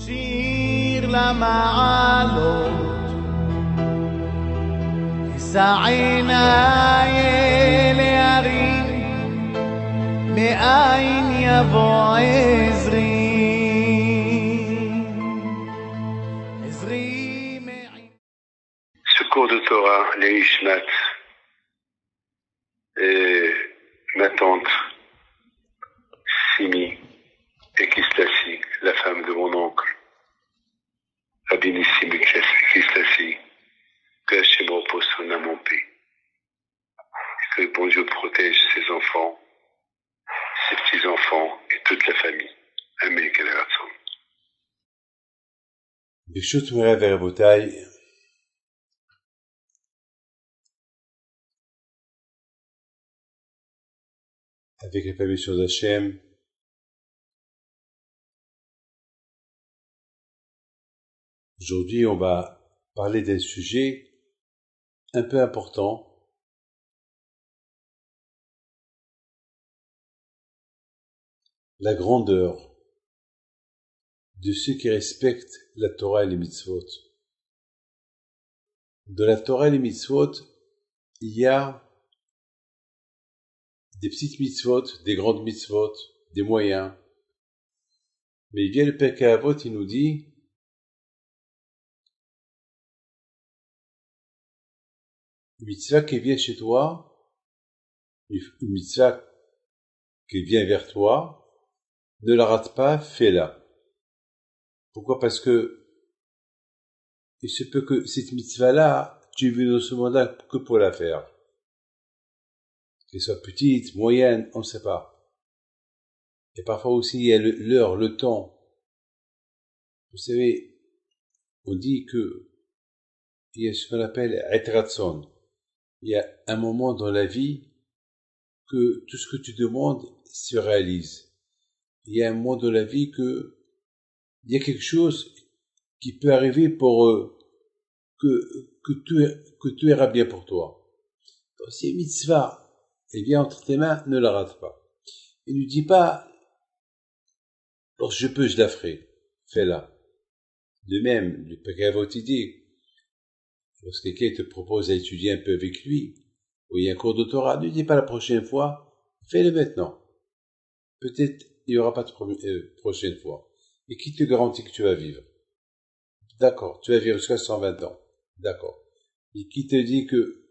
שיר למעלות, אשא עיניי להרים, מאין יבוא עזרי. Ce cours de Torah, les Ishmat, et ma tante Simi et Kistassi, la femme de mon oncle, Rabbi Nissim et Kistassi, que Hachem repose son âme en paix. Que le bon Dieu protège ses enfants, ses petits-enfants et toute la famille. Amen. ברשות מוריי ורבותיי, avec la permission d'Hachem, aujourd'hui on va parler d'un sujet un peu important, la grandeur de ceux qui respectent la Torah et les mitzvot. De la Torah et les mitzvot, il y a des petites mitzvot, des grandes mitzvot, des moyens. Mais il vient le Pirkei Avot, il nous dit une mitzvah qui vient chez toi, une mitzvah qui vient vers toi, ne la rate pas, fais-la. Pourquoi? Parce que il se peut que cette mitzvah-là, tu es venu dans ce monde-là que pour la faire. Qu'elle soit petite, moyenne, on ne sait pas. Et parfois aussi, il y a l'heure, le temps. Vous savez, on dit que il y a ce qu'on appelle etratson. Il y a un moment dans la vie que tout ce que tu demandes se réalise. Il y a un moment dans la vie que il y a quelque chose qui peut arriver pour que tout ira bien pour toi. Donc, si une mitzvah elle vient entre tes mains, ne la rate pas. Il ne dit pas, lorsque je peux, je la ferai. Fais-la. De même, le Pirkei Avot dit, lorsque quelqu'un te propose d'étudier un peu avec lui, ou il y a un cours de Torah, ne dis pas la prochaine fois, fais-le maintenant. Peut-être il n'y aura pas de prochaine fois. Et qui te garantit que tu vas vivre? D'accord, tu vas vivre jusqu'à 120 ans. D'accord. Et qui te dit que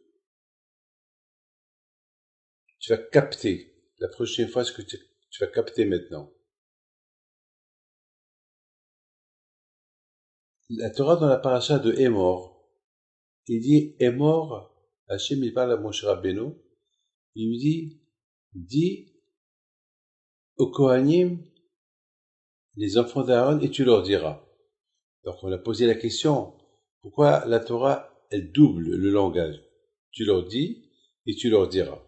tu vas capter la prochaine fois ce que tu vas capter maintenant? La Torah dans la paracha de Emor, il dit Emor, Hachem il parle à Moshe Rabbeinu, il lui dit, dis aux Kohanim, les enfants d'Aaron, et tu leur diras. Donc on a posé la question, pourquoi la Torah, elle double le langage? Tu leur dis et tu leur diras.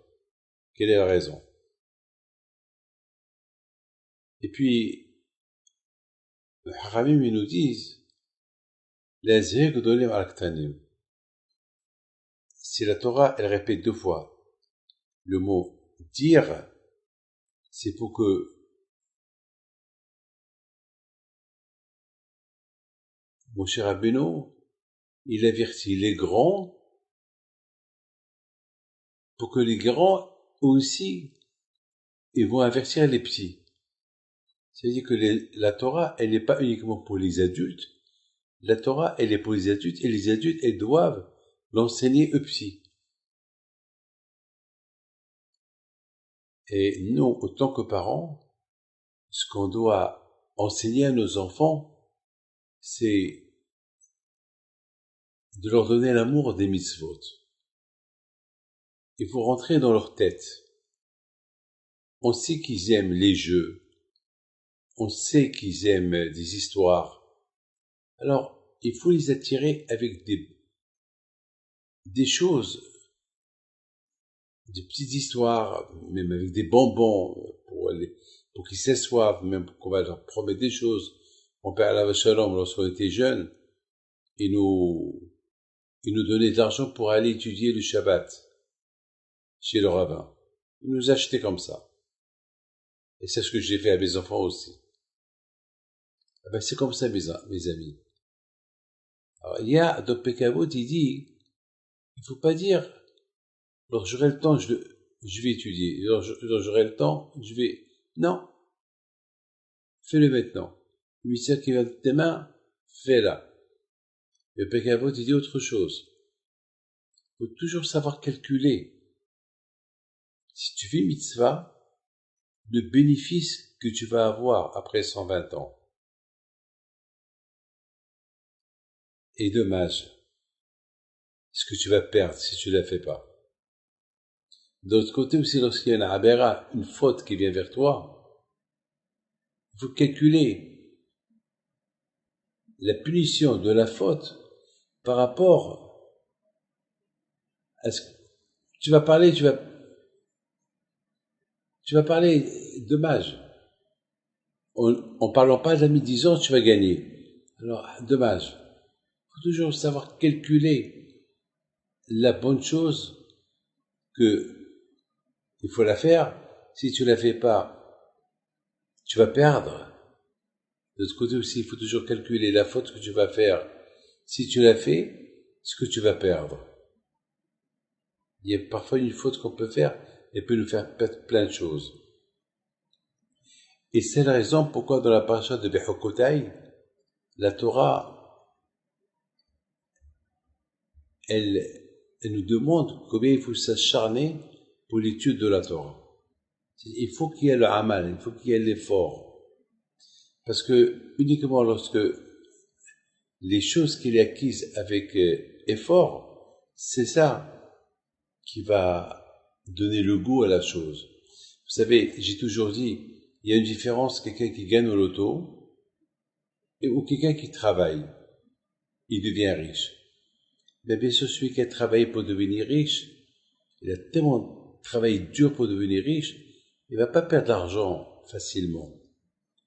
Quelle est la raison? Et puis, les Haramim, ils nous disent, si la Torah, elle répète deux fois le mot dire, c'est pour que Moshe Rabbeinu, il avertit les grands pour que les grands aussi, ils vont avertir les petits. C'est-à-dire que la Torah, elle n'est pas uniquement pour les adultes. La Torah, elle est pour les adultes, et les adultes, elles doivent l'enseigner aux petits. Et nous, autant que parents, ce qu'on doit enseigner à nos enfants, c'est de leur donner l'amour des mitzvot. Il faut rentrer dans leur tête. On sait qu'ils aiment les jeux. On sait qu'ils aiment des histoires. Alors, il faut les attirer avec des choses, des petites histoires, même avec des bonbons pour qu'ils s'assoivent, même qu'on va leur promettre des choses. Mon père Alav Shalom, lorsqu'on était jeunes, il nous donnait de l'argent pour aller étudier le Shabbat chez le rabbin. Il nous achetait comme ça. Et c'est ce que j'ai fait à mes enfants aussi. Ah ben, c'est comme ça, mes amis. Alors, il y a dans Pekavot, il dit, il faut pas dire, lorsque j'aurai le temps, je vais étudier. Lorsque j'aurai le temps, je vais... Non, fais-le maintenant. Le mystère qui vient de tes mains, fais-la. Le Pekavot, il dit autre chose. Il faut toujours savoir calculer. Si tu fais mitzvah, le bénéfice que tu vas avoir après 120 ans. Et dommage, ce que tu vas perdre si tu ne la fais pas. D'autre côté aussi, lorsqu'il y a une abéra, une faute qui vient vers toi, il faut calculer la punition de la faute par rapport à ce que tu vas parler, dommage. En parlant pas d'amis disant tu vas gagner. Alors, dommage. Il faut toujours savoir calculer la bonne chose que il faut la faire. Si tu la fais pas, tu vas perdre. De l'autre côté aussi, il faut toujours calculer la faute que tu vas faire. Si tu la fais, ce que tu vas perdre. Il y a parfois une faute qu'on peut faire et peut nous faire perdre plein de choses. Et c'est la raison pourquoi dans la paracha de Bechokotai, la Torah, elle nous demande combien il faut s'acharner pour l'étude de la Torah. Il faut qu'il y ait le amal, il faut qu'il y ait l'effort. Parce que uniquement lorsque les choses qu'il est acquises avec effort, c'est ça qui va donner le goût à la chose. Vous savez, j'ai toujours dit, il y a une différence, quelqu'un qui gagne au loto ou quelqu'un qui travaille, il devient riche. Mais bien sûr, celui qui a travaillé pour devenir riche, il a tellement travaillé dur pour devenir riche, il va pas perdre l'argent facilement,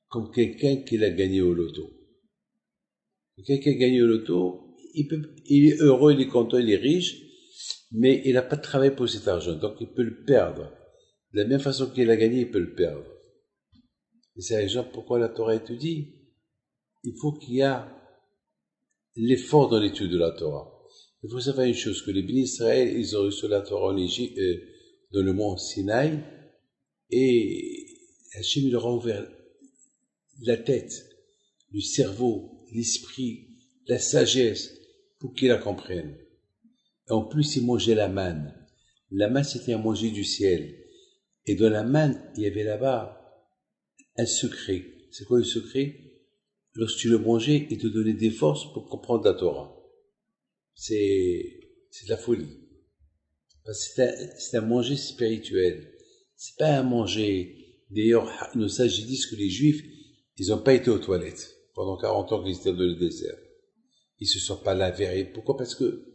comme quelqu'un qui l'a gagné au loto. Quelqu'un qui a gagné au loto, il est heureux, il est content, il est riche, mais il n'a pas travaillé pour cet argent, donc il peut le perdre. De la même façon qu'il a gagné, il peut le perdre. Et c'est l'exemple pourquoi la Torah étudie. Il faut qu'il y ait l'effort dans l'étude de la Torah. Il faut savoir une chose, que les bénis Israël, ils ont reçu la Torah en Égypte, dans le mont Sinaï, et Hachem leur a ouvert la tête, le cerveau, l'esprit, la sagesse, pour qu'ils la comprennent. Et en plus, ils mangeaient la manne. La manne, c'était à manger du ciel. Et dans la manne, il y avait là-bas un secret. C'est quoi le secret? Lorsque tu le mangeais, il te donnait des forces pour comprendre la Torah. C'est de la folie. C'est un manger spirituel. C'est pas un manger. D'ailleurs, nos sages disent que les Juifs, ils n'ont pas été aux toilettes pendant 40 ans qu'ils étaient dans le désert. Ils se sont pas lavés. Pourquoi? Parce que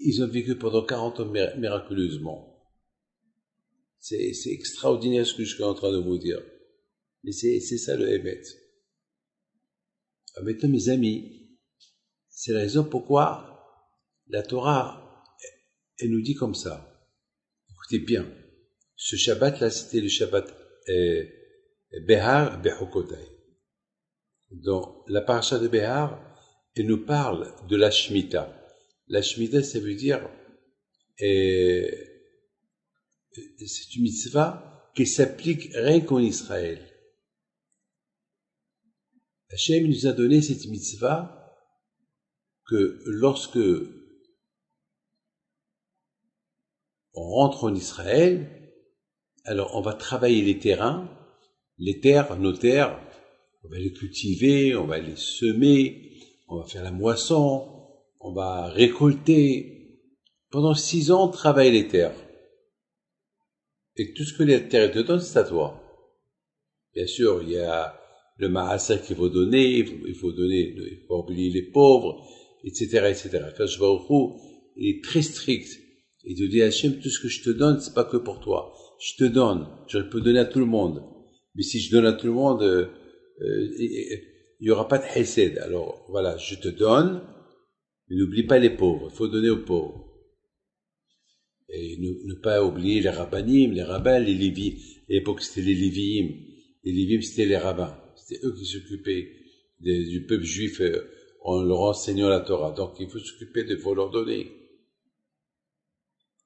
ils ont vécu pendant 40 ans miraculeusement. C'est extraordinaire ce que je suis en train de vous dire. Mais c'est ça le Hémet. Maintenant, mes amis, c'est la raison pourquoi la Torah, elle nous dit comme ça. Écoutez bien. Ce Shabbat-là, c'était le Shabbat Behar Bechokotai. Dans la paracha de Behar, elle nous parle de la Shemitah. La Shemitah, ça veut dire c'est une mitzvah qui s'applique rien qu'en Israël. Hachem nous a donné cette mitzvah que lorsque on rentre en Israël, alors on va travailler les terrains, les terres, nos terres, on va les cultiver, on va les semer, on va faire la moisson, on va récolter. Pendant 6 ans, on travaille les terres. Et tout ce que les terres te donnent, c'est à toi. Bien sûr, il y a le ma'asser qu'il faut donner, il faut oublier les pauvres, etc., etc. Quand je vais au Khou, il est très strict. Il te dit, Hachem, tout ce que je te donne, c'est pas que pour toi. Je te donne. Je peux donner à tout le monde. Mais si je donne à tout le monde, il y aura pas de hesed. Alors, voilà, je te donne, mais n'oublie pas les pauvres. Il faut donner aux pauvres. Et ne pas oublier les rabbanim, les rabbins, les lévites. À l'époque, c'était les léviim. Les léviim, c'était les rabbins. C'était eux qui s'occupaient du peuple juif en leur enseignant la Torah. Donc il faut s'occuper il faut leur donner.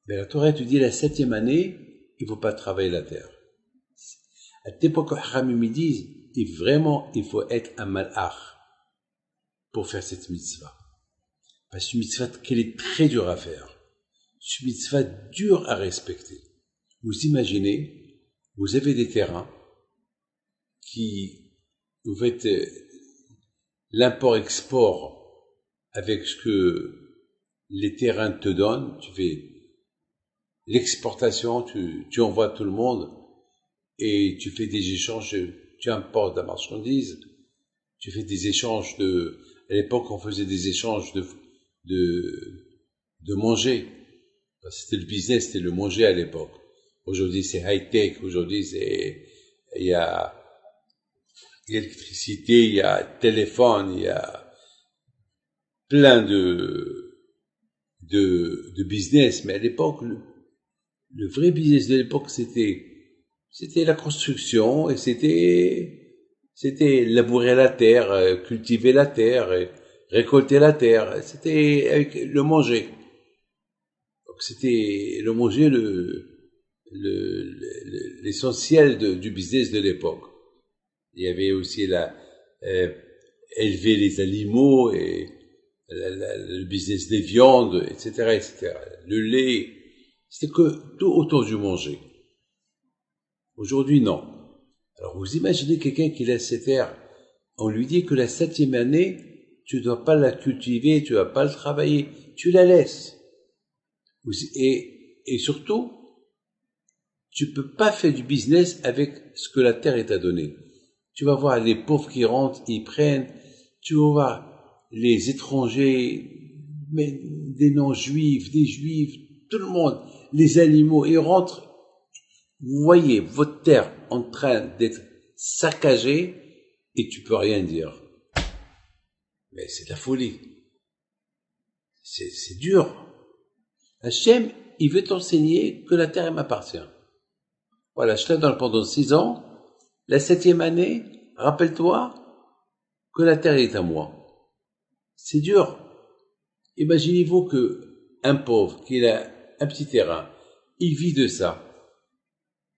Mais la Torah te dit la 7e année, il faut pas travailler la terre. À l'époque où Haramim me disent, et vraiment, il faut être un malach pour faire cette mitzvah. Parce que une mitzvah qu'elle est très dure à faire. C'est une mitzvah dure à respecter. Vous imaginez, vous avez des terrains qui, vous faites l'import-export avec ce que les terrains te donnent, tu fais l'exportation, tu envoies tout le monde et tu fais des échanges, tu importes la marchandise, tu fais des échanges à l'époque on faisait des échanges de manger. C'était le business, c'était le manger à l'époque. Aujourd'hui c'est high-tech, aujourd'hui il y a l'électricité, il y a téléphone, il y a plein de business, mais à l'époque, le vrai business de l'époque, c'était la construction et c'était labourer la terre, cultiver la terre, récolter la terre. C'était avec le manger. Donc c'était le manger l'essentiel du business de l'époque. Il y avait aussi élever les animaux et le business des viandes, etc., etc. Le lait, c'était que tout autour du manger. Aujourd'hui, non. Alors, vous imaginez quelqu'un qui laisse ses terres, on lui dit que la 7e année, tu ne dois pas la cultiver, tu ne dois pas le travailler, tu la laisses. Et surtout, tu peux pas faire du business avec ce que la terre t'a donné. Tu vas voir les pauvres qui rentrent, ils prennent, tu vas voir les étrangers, mais des non-juifs, des juifs, tout le monde, les animaux, ils rentrent. Vous voyez votre terre en train d'être saccagée et tu peux rien dire. Mais c'est de la folie. C'est dur. Hachem, il veut t'enseigner que la terre elle m'appartient. Voilà, je te la donne pendant 6 ans. La 7e année, rappelle-toi que la terre est à moi. C'est dur. Imaginez-vous que un pauvre qui a un petit terrain, il vit de ça.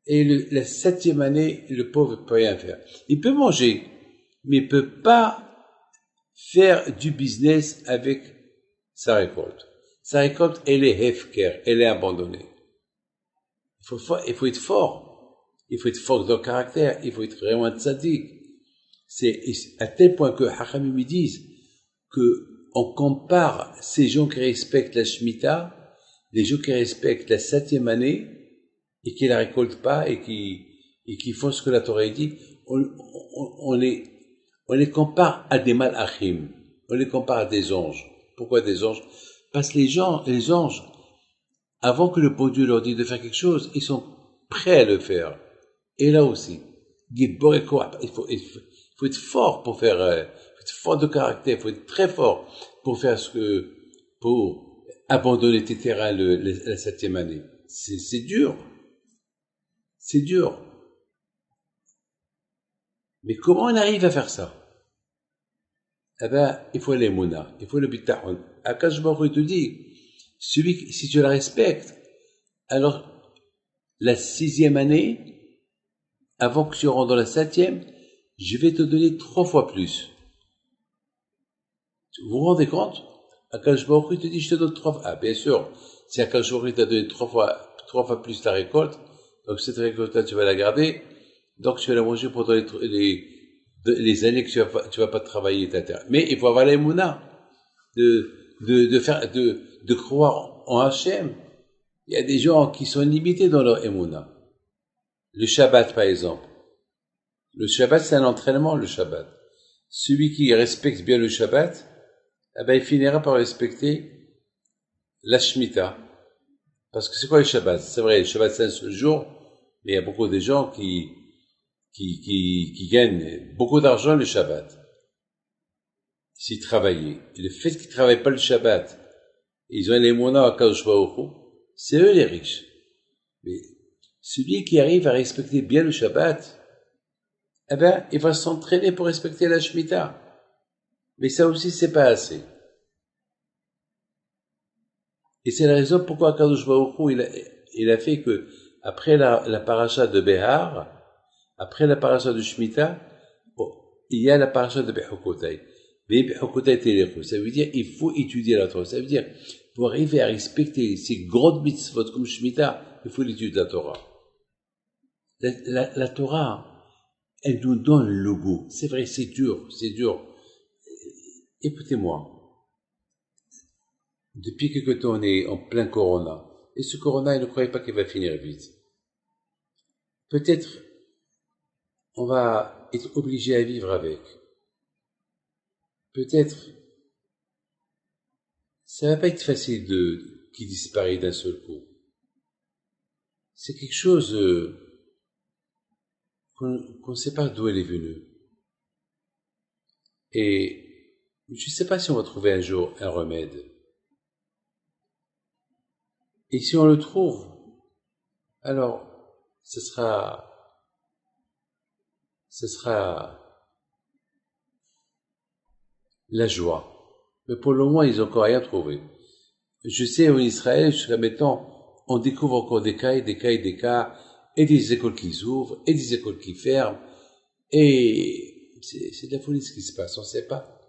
Et la 7e année, le pauvre ne peut rien faire. Il peut manger, mais il peut pas faire du business avec sa récolte. Sa récolte, elle est hefker, elle est abandonnée. Il faut être fort. Il faut être fort dans le caractère. Il faut être vraiment un tzaddik. C'est à tel point que Hachamim me disent que on compare ces gens qui respectent la Shemitah, les gens qui respectent la 7e année et qui la récoltent pas et qui font ce que la Torah dit, on les compare à des malachim. On les compare à des anges. Pourquoi des anges? Parce que les anges, avant que le bon Dieu leur dise de faire quelque chose, ils sont prêts à le faire. Et là aussi, il faut être fort pour faire, il faut être fort de caractère, il faut être très fort pour faire pour abandonner tes terrains la 7e année. C'est dur. C'est dur. Mais comment on arrive à faire ça? Eh ben, il faut l'émouna, il faut le bitahon. Akash Baruch te dit, si tu la respectes, alors, la 6e année, avant que tu rentres dans la 7e, je vais te donner 3 fois plus. Vous vous rendez compte? Akash Baruch te dit, je te donne 3 fois. Ah, bien sûr. Si Akash Baruch t'a donné 3 fois plus ta récolte, donc cette récolte-là, tu vas la garder, donc tu vas la manger pendant les années que tu vas pas travailler ta terre. Mais il faut avoir la mouna de croire en Hachem. Il y a des gens qui sont limités dans leur émouna. Le Shabbat, par exemple. Le Shabbat, c'est un entraînement, le Shabbat. Celui qui respecte bien le Shabbat, eh ben, il finira par respecter la Shemitah. Parce que c'est quoi le Shabbat? C'est vrai, le Shabbat, c'est un seul jour, mais il y a beaucoup de gens qui gagnent beaucoup d'argent le Shabbat. S'ils travaillaient. Et le fait qu'ils travaillent pas le Shabbat, ils ont les monas à Kadosh Baruch Hu, c'est eux les riches. Mais celui qui arrive à respecter bien le Shabbat, eh ben, il va s'entraîner pour respecter la Shemitah. Mais ça aussi, c'est pas assez. Et c'est la raison pourquoi Kadosh Baruch Hu, il a fait que, après la paracha de Behar, après la paracha de Shemitah, il y a la paracha de Bechukotai. Bechukotai Telechu. Ça veut dire, il faut étudier la Torah. Ça veut dire, pour arriver à respecter ces grandes mitzvot comme Shemitah, il faut l'étude de la Torah. La Torah, elle nous donne le goût. C'est vrai, c'est dur, c'est dur. Écoutez-moi. Depuis quelque temps, on est en plein Corona. Et ce Corona, ne croyez pas qu'il va finir vite. Peut-être, on va être obligé à vivre avec. Peut-être, ça va pas être facile qui disparaît d'un seul coup. C'est quelque chose qu'on ne sait pas d'où elle est venue. Et je ne sais pas si on va trouver un jour un remède. Et si on le trouve, alors ce sera la joie. Mais pour le moment, ils n'ont encore rien trouvé. Je sais, en Israël, jusqu'à maintenant, on découvre encore des cas, et des écoles qui s'ouvrent, et des écoles qui ferment, et c'est de la folie ce qui se passe, on ne sait pas.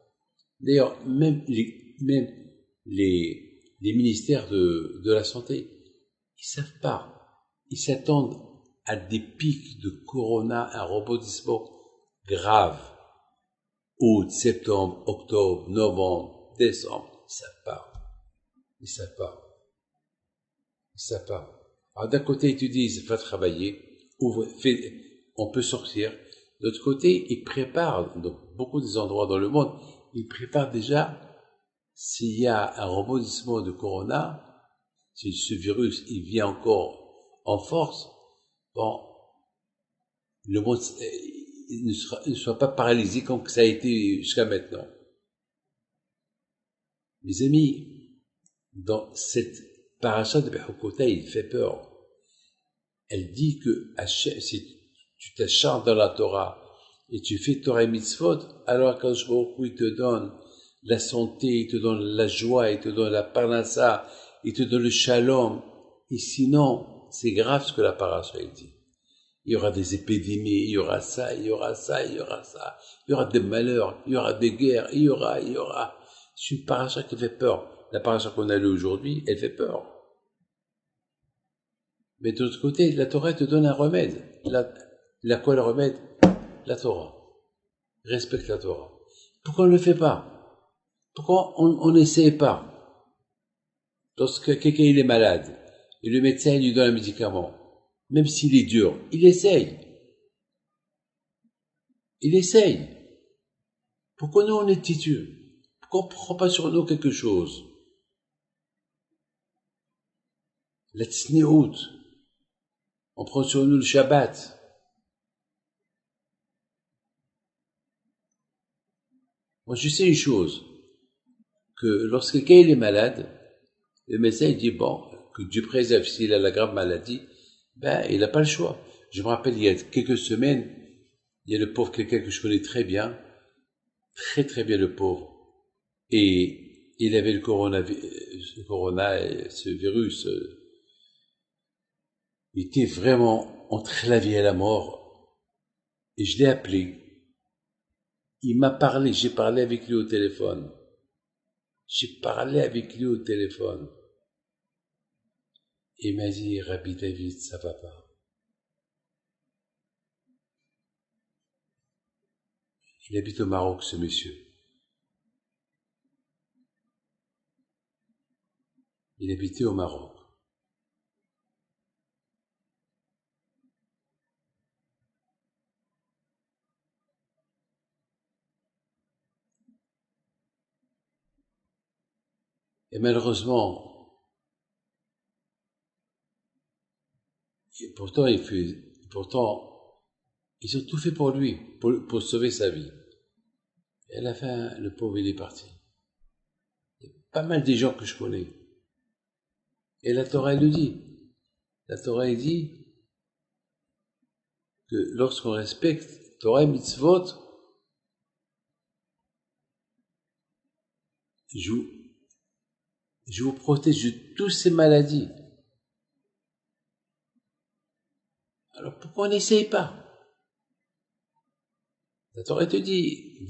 D'ailleurs, même les ministères de la santé, ils savent pas. Ils s'attendent à des pics de corona, un rebondissement grave. Août, septembre, octobre, novembre, décembre, ils savent pas. Ils savent pas. Alors d'un côté, ils te disent, va travailler, on peut sortir. De l'autre côté, ils préparent, dans beaucoup des endroits dans le monde, ils préparent déjà, s'il y a un rebondissement de corona, si ce virus, il vient encore en force, bon, le monde ne soit pas paralysé comme ça a été jusqu'à maintenant. Mes amis, dans cette paracha de Bechukotai, il fait peur. Elle dit que si tu t'acharnes dans la Torah et tu fais Torah et Mitzvot, alors Kadosh Baruch Hu, il te donne la santé, il te donne la joie, il te donne la parnassa, il te donne le shalom. Et sinon, c'est grave ce que la paracha dit. Il y aura des épidémies, il y aura ça, il y aura ça, il y aura ça. Il y aura des malheurs, il y aura des guerres, il y aura. C'est une paracha qui fait peur. La paracha qu'on a lue aujourd'hui, elle fait peur. Mais de l'autre côté, la Torah te donne un remède. Quoi le remède? La Torah. Respecte la Torah. Pourquoi on ne le fait pas? Pourquoi on n'essaie pas? Lorsque quelqu'un il est malade, et le médecin lui donne un médicament, même s'il est dur, il essaye. Pourquoi nous on est têtus? Pourquoi on ne prend pas sur nous quelque chose? La tsnéout. On prend sur nous le Shabbat. Moi, je sais une chose, que lorsque quelqu'un il est malade, le médecin il dit, bon, que Dieu préserve s'il a la grave maladie, ben, il n'a pas le choix. Je me rappelle, il y a quelques semaines, il y a le pauvre quelqu'un que je connais très bien, très bien le pauvre, et il avait le corona, ce virus, il était vraiment entre la vie et la mort, et je l'ai appelé. Il m'a parlé, j'ai parlé avec lui au téléphone. Il m'a dit, Rabbi David, ça va pas. Il habite au Maroc, ce monsieur. Il habitait au Maroc. Et malheureusement, pourtant, ils ont tout fait pour lui, pour sauver sa vie. Et à la fin, le pauvre, il est parti. Il y a pas mal de gens que je connais. Et la Torah, elle le dit. La Torah, elle dit que lorsqu'on respecte Torah et mitzvot, je vous protège de toutes ces maladies. Alors pourquoi on n'essaye pas? La Torah te dit,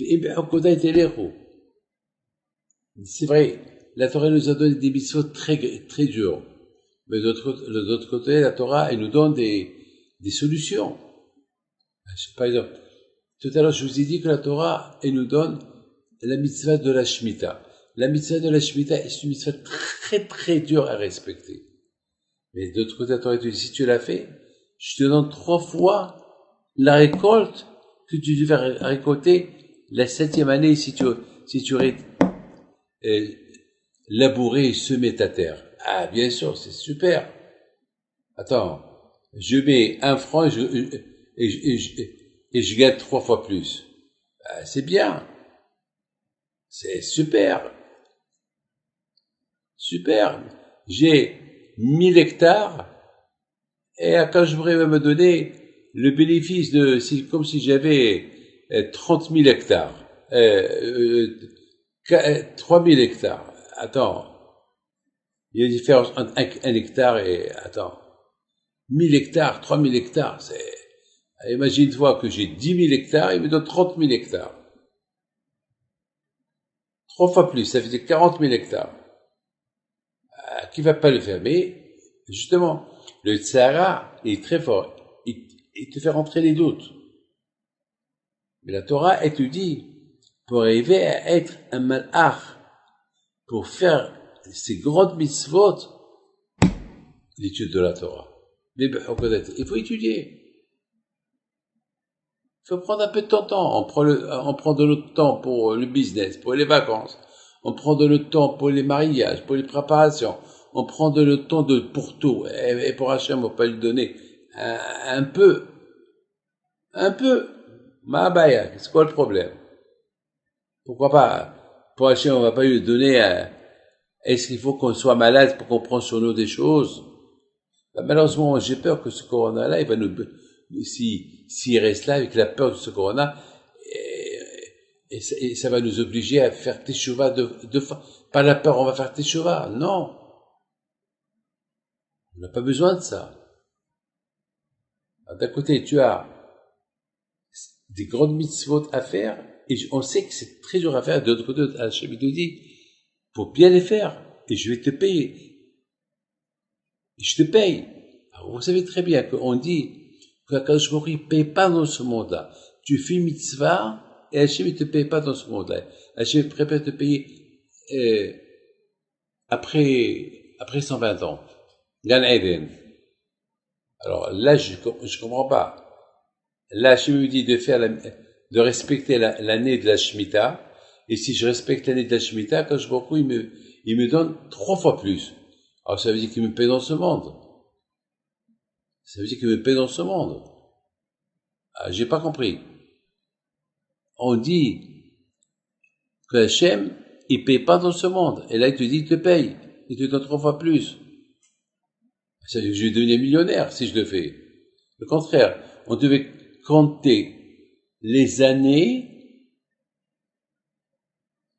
c'est vrai, la Torah nous a donné des mitzvot très, très durs. Mais de l'autre côté, la Torah, elle nous donne des solutions. Par exemple, tout à l'heure, je vous ai dit que la Torah, elle nous donne la mitzvah de la Shemitah. La mitzvah de la Shemitah est une mitzvah très, très dure à respecter. Mais de l'autre côté, la Torah te dit, si tu l'as fait, je te donne 3 fois la récolte que tu devais récolter la 7e année si tu aurais labouré et semé ta terre. Ah, bien sûr, c'est super. Attends, je mets 1 franc et je gagne 3 fois plus. Ah, c'est bien. C'est super. Super. J'ai 1000 hectares et quand je voudrais me donner le bénéfice c'est comme si j'avais 30 000 hectares. 3000 hectares. Attends. Il y a une différence entre un hectare et, 1000 hectares, 3000 hectares, imagine-toi que j'ai 10 000 hectares, il me donne 30 000 hectares. 3 fois plus, ça fait 40 000 hectares. Qui va pas le faire? Mais, justement, le Tzara est très fort. Il te fait rentrer les doutes. Mais la Torah, elle te dit, pour arriver à être un malach, pour faire ces grandes mitzvot, l'étude de la Torah. Il faut étudier. Il faut prendre un peu de ton temps. On prend de notre temps pour le business, pour les vacances. On prend de notre temps pour les mariages, pour les préparations. On prend de notre temps pour tout. Et pour Hachem, on va pas lui donner un peu. Un peu. Ma'abaya, c'est quoi le problème? Pourquoi pas? Pour Hachem, on va pas lui donner est-ce qu'il faut qu'on soit malade pour qu'on prenne sur nous des choses? Malheureusement, j'ai peur que ce corona-là, il va s'il reste là avec la peur de ce corona, et ça va nous obliger à faire teshuva par la peur, on va faire teshuva. Non. On n'a pas besoin de ça. D'un côté, tu as des grandes mitzvot à faire, et on sait que c'est très dur à faire. De l'autre côté, Hachem te dit, faut bien les faire, et je vais te payer. Et je te paye. Alors, vous savez très bien qu'on dit que Akadosh Baruch Hu ne paye pas dans ce monde-là. Tu fais mitzvah, et Hachem ne te paye pas dans ce monde-là. Hachem préfère te payer après 120 ans. Gan Eden. Alors là, je comprends pas. Là, Hachem me dit de respecter l'année de la Shemitah. Et si je respecte l'année de la Shemitah, quand je beaucoup, il me donne 3 fois plus. Alors ça veut dire qu'il me paie dans ce monde. Ça veut dire qu'il me paie dans ce monde. Ah, j'ai pas compris. On dit que Hachem, il paye pas dans ce monde. Et là, il te dit, il te paye. Il te donne 3 fois plus. Ça veut dire que je vais devenir millionnaire si je le fais. Le contraire, on devait compter les années.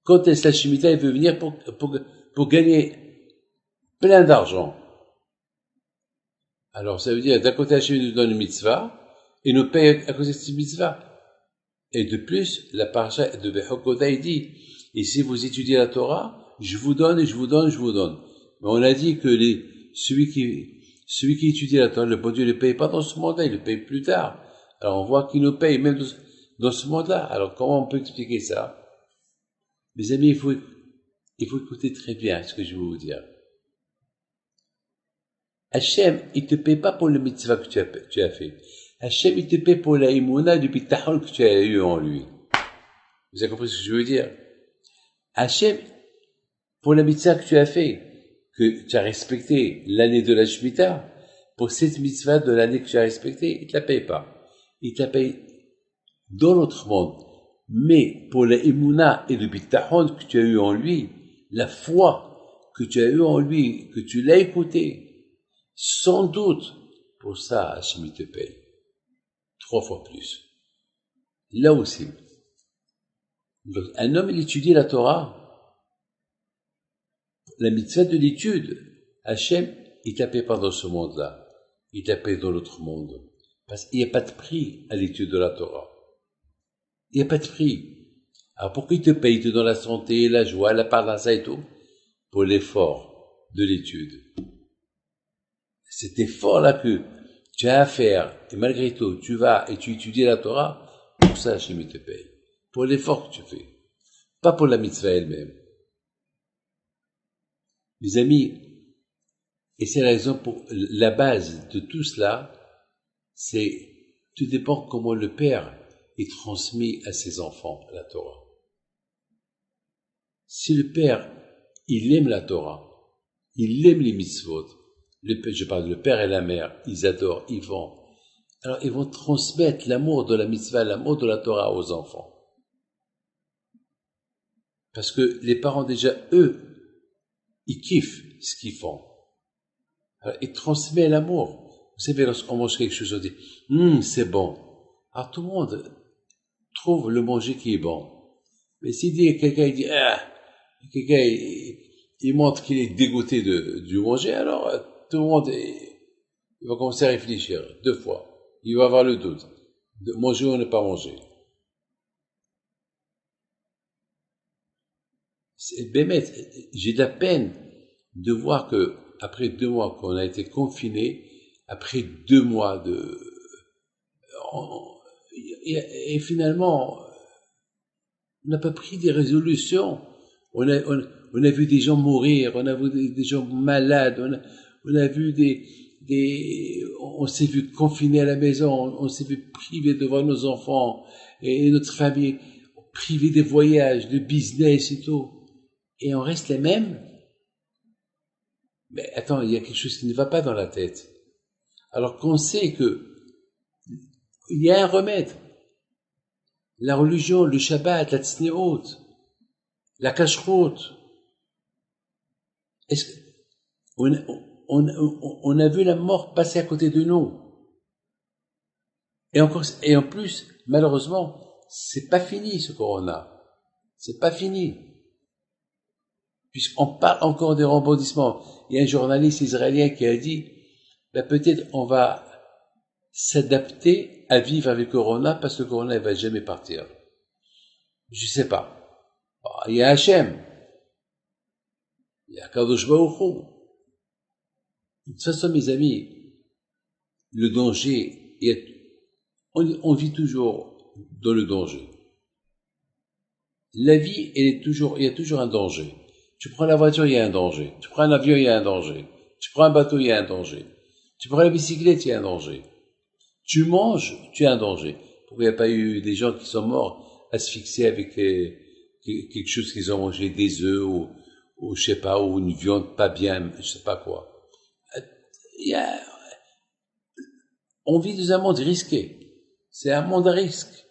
Quand est-ce la Shemitah, il veut venir pour gagner plein d'argent. Alors, ça veut dire, d'un côté, Hachem nous donne une mitzvah, et nous paye à cause de cette mitzvah. Et de plus, la paracha de Bechokoda, il dit, et si vous étudiez la Torah, je vous donne, et je vous donne, je vous donne. Mais on a dit que celui qui étudie la Torah, le bon Dieu ne le paye pas dans ce monde-là, il le paye plus tard. Alors, on voit qu'il nous paye même dans ce monde-là. Alors, comment on peut expliquer ça? Mes amis, il faut écouter très bien ce que je vais vous dire. Hachem, il te paie pas pour le mitzvah que tu as fait. Hachem, il te paie pour la imuna du bitachon que tu as eu en lui. Vous avez compris ce que je veux dire? Hachem, pour la mitzvah que tu as fait, que tu as respecté l'année de la Shemitah, pour cette mitzvah de l'année que tu as respectée, il te la paye pas. Il te la paye dans l'autre monde. Mais pour la imuna et le bitachon que tu as eu en lui, la foi que tu as eu en lui, que tu l'as écouté, sans doute, pour ça, Hachem te paye 3 fois plus. là aussi. Donc, un homme, il étudie la Torah, la mitzvah de l'étude. Hachem, il t'a payé pas dans ce monde-là, il t'a payé dans l'autre monde. Parce qu'il n'y a pas de prix à l'étude de la Torah. Il n'y a pas de prix. Alors pourquoi il te paye? Il te donne la santé, la joie, la parnassa et tout? Pour l'effort de l'étude. Cet effort-là que tu as à faire, et malgré tout, tu vas et tu étudies la Torah, pour ça, Hachem, il te paye. Pour l'effort que tu fais. Pas pour la mitzvah elle-même. Mes amis, et c'est la raison pour la base de tout cela, c'est, tout dépend comment le père est transmis à ses enfants la Torah. Si le père, il aime la Torah, il aime les mitzvot, je parle le père et la mère, ils adorent, ils vont. Alors ils vont transmettre l'amour de la mitzvah, l'amour de la Torah aux enfants. Parce que les parents déjà, eux, ils kiffent ce qu'ils font. Alors, ils transmettent l'amour. Vous savez, lorsqu'on mange quelque chose, on dit « c'est bon ». Alors tout le monde trouve le manger qui est bon. Mais si quelqu'un dit « ah », quelqu'un il montre qu'il est dégoûté du manger, alors tout le monde il va commencer à réfléchir 2 fois. Il va avoir le doute de manger ou ne pas manger. Bémet, j'ai de la peine de voir que après 2 mois qu'on a été confinés, après 2 mois et finalement on n'a pas pris des résolutions. On a vu des gens mourir, on a vu des gens malades, on a vu on s'est vu confinés à la maison, on s'est vu privés de voir nos enfants et notre famille, privés des voyages, de business et tout. Et on reste les mêmes. Mais attends, il y a quelque chose qui ne va pas dans la tête. Alors qu'on sait que il y a un remède. La religion, le Shabbat, la Tzneut, la Kashrut. Est-ce on a vu la mort passer à côté de nous. Et en plus, malheureusement, c'est pas fini ce corona. C'est pas fini. Puisqu'on parle encore des rebondissements. Il y a un journaliste israélien qui a dit, peut-être on va s'adapter à vivre avec Corona parce que Corona ne va jamais partir. Je sais pas. Il y a Hachem. Il y a Kadosh Baruch Hu. De toute façon, mes amis, le danger, on vit toujours dans le danger. La vie, il y a toujours un danger. Tu prends la voiture, il y a un danger. Tu prends un avion, il y a un danger. Tu prends un bateau, il y a un danger. Tu prends la bicyclette, il y a un danger. Tu manges, tu as un danger. Pourquoi il n'y a pas eu des gens qui sont morts asphyxiés avec quelque chose qu'ils ont mangé, des œufs ou je sais pas, ou une viande pas bien, je sais pas quoi. On vit dans un monde risqué. C'est un monde à risque.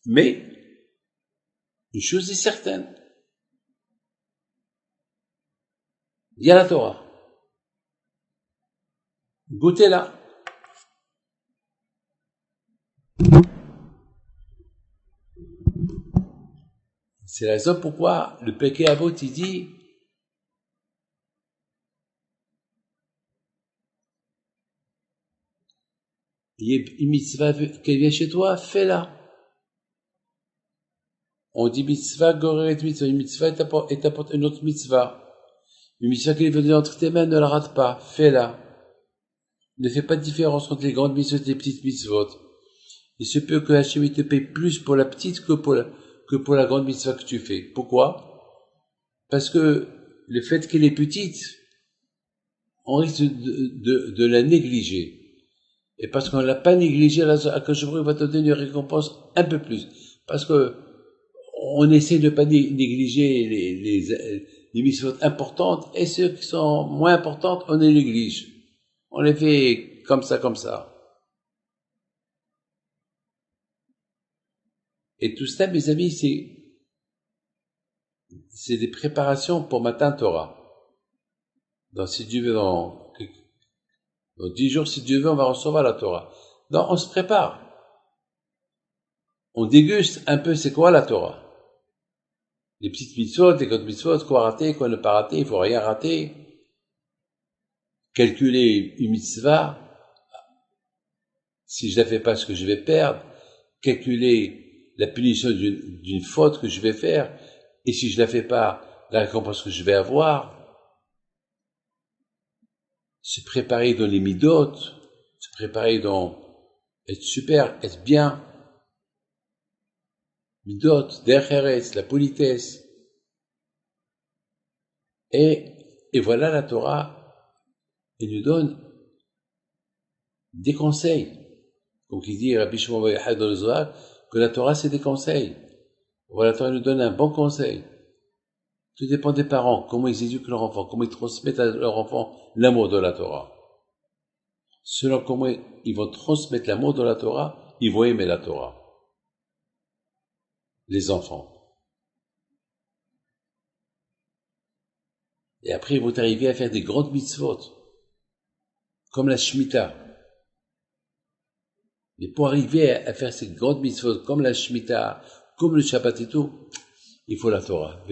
Mais une chose est certaine. Il y a la Torah. Goûtez-la. C'est la raison pourquoi le Pirkei Avot, il dit il y a une mitzvah qui vient chez toi, fais-la. On dit mitzvah, goreret mitzvah, une mitzvah et t'apporte une autre mitzvah. Une mitzvah qui est venue entre tes mains, ne la rate pas, fais-la. Ne fais pas de différence entre les grandes mitzvot et les petites mitzvot. Il se peut que Hachem te paye plus pour la petite que pour la grande mitzvah que tu fais. Pourquoi? Parce que le fait qu'elle est petite, on risque de la négliger. Et parce qu'on ne l'a pas négligée, Akadosh Baruch Hu va te donner une récompense un peu plus. Parce que on essaie de ne pas négliger les mitzvot importantes, et ceux qui sont moins importantes, on les néglige. On les fait comme ça. Et tout ça, mes amis, c'est des préparations pour Matan Torah. Si Dieu veut, dans 10 jours, si Dieu veut, on va recevoir la Torah. Donc, on se prépare. on déguste un peu c'est quoi la Torah. Les petites mitzvot, les grandes mitzvot, quoi rater, quoi ne pas rater, il faut rien rater. Calculer une mitzvah, si je la fais pas, ce que je vais perdre. Calculer la punition d'une faute que je vais faire, et si je la fais pas, la récompense que je vais avoir. Se préparer dans les midot, se préparer dans être super, être bien. Midot, derech, la politesse. Et voilà la Torah, elle nous donne des conseils. Comme qui dit Rabbi Shimon bar Yochai dans le Zohar, que la Torah c'est des conseils. Voilà, la Torah nous donne un bon conseil. Tout dépend des parents, comment ils éduquent leur enfant, comment ils transmettent à leur enfant l'amour de la Torah. Selon comment ils vont transmettre l'amour de la Torah, ils vont aimer la Torah. Les enfants. Et après, ils vont arriver à faire des grandes mitzvot, comme la Shemitah. Mais pour arriver à faire ces grandes mitzvot, comme la Shemitah, comme le Shabbat et tout, il faut la Torah.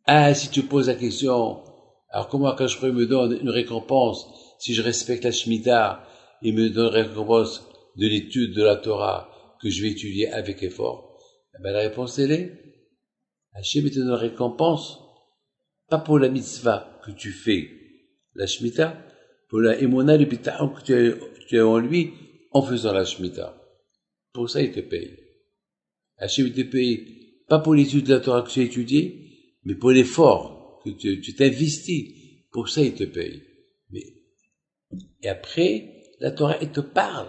Ah, si tu poses la question, alors comment Akash Baruch Hu me donne une récompense si je respecte la Shemitah, il me donne une récompense de l'étude de la Torah que je vais étudier avec effort? Eh bien, la réponse elle est, Hachem te donne une récompense, pas pour la mitzvah que tu fais, la Shemitah, pour la émona, le bitachon que tu as en lui en faisant la Shemitah. Pour ça, il te paye. Hachem te paye, pas pour l'étude de la Torah que tu as étudiée, mais pour l'effort que tu t'investis. Pour ça, il te paye. Et après, la Torah, elle te parle.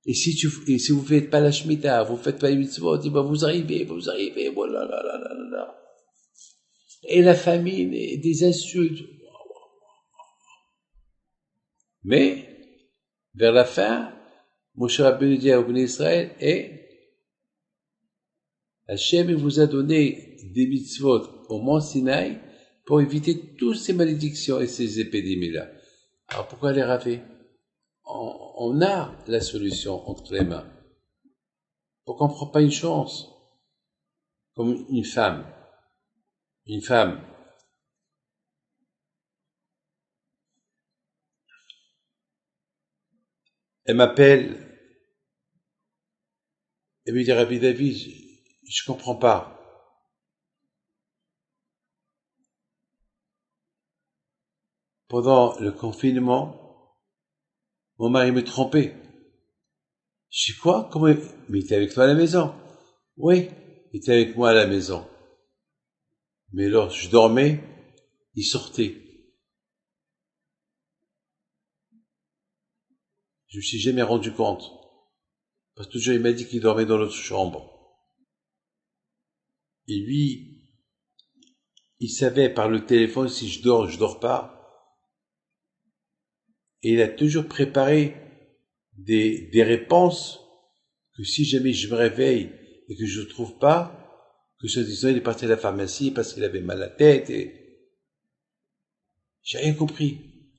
Et si vous faites pas la Shemitah, vous faites pas les mitzvot, vous arrivez, voilà, là. Et la famine, et des insultes. Mais, vers la fin, Moshe Rabbeinu dit à Bnei Israël, Hachem vous a donné des mitzvot au mont Sinaï pour éviter toutes ces malédictions et ces épidémies-là. Alors pourquoi les raver? On a la solution entre les mains. Pourquoi on ne prend pas une chance? Comme une femme. Elle m'appelle, elle me dit, Rabbi David, je comprends pas. Pendant le confinement, mon mari me trompait. Je dis quoi? Comment? Mais il était avec toi à la maison. Oui, il était avec moi à la maison. Mais lorsque je dormais, il sortait. Je me suis jamais rendu compte. Parce que toujours il m'a dit qu'il dormait dans l'autre chambre. Et lui, il savait par le téléphone si je dors pas. Et il a toujours préparé des réponses que si jamais je me réveille et que je ne trouve pas, que je disais il est parti à la pharmacie parce qu'il avait mal à la tête et j'ai rien compris.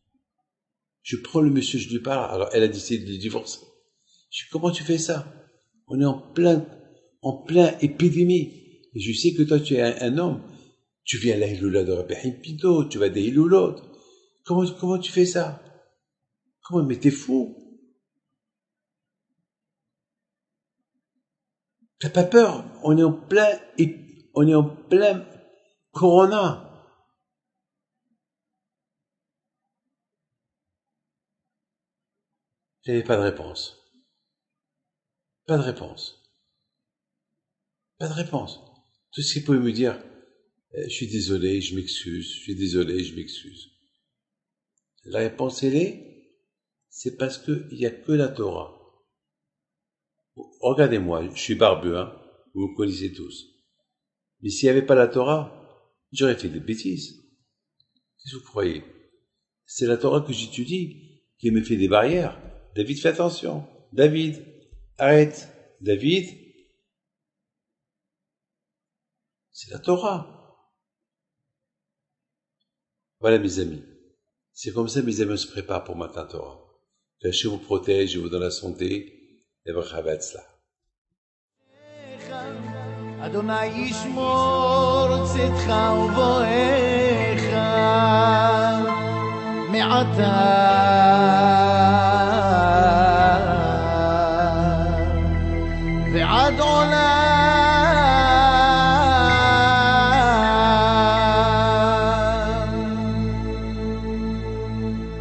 Je prends le monsieur, je lui parle. Alors elle a décidé de le divorcer. Je dis comment tu fais ça? On est en plein épidémie. Et je sais que toi tu es un homme. Tu viens à la Hiloula de Rabbi Haim Pinto, tu vas des Hiloulot. Comment tu fais ça? Comment, mais t'es fou? T'as pas peur? On est en plein corona. J'avais pas de réponse. Pas de réponse. Tout ce qu'il pouvait me dire, je suis désolé, je m'excuse. La réponse, c'est parce que il y a que la Torah. Regardez-moi, je suis barbu, vous me connaissez tous. Mais s'il n'y avait pas la Torah, j'aurais fait des bêtises. Qu'est-ce que vous croyez? C'est la Torah que j'étudie qui me fait des barrières. David, fais attention. David, arrête. David, c'est la Torah. Voilà mes amis. C'est comme ça mes amis se préparent pour matin Torah. Que Hachem vous protège et vous donne la santé. וברכה והצלחה. אדוני ישמור צאתך ובואך מעתה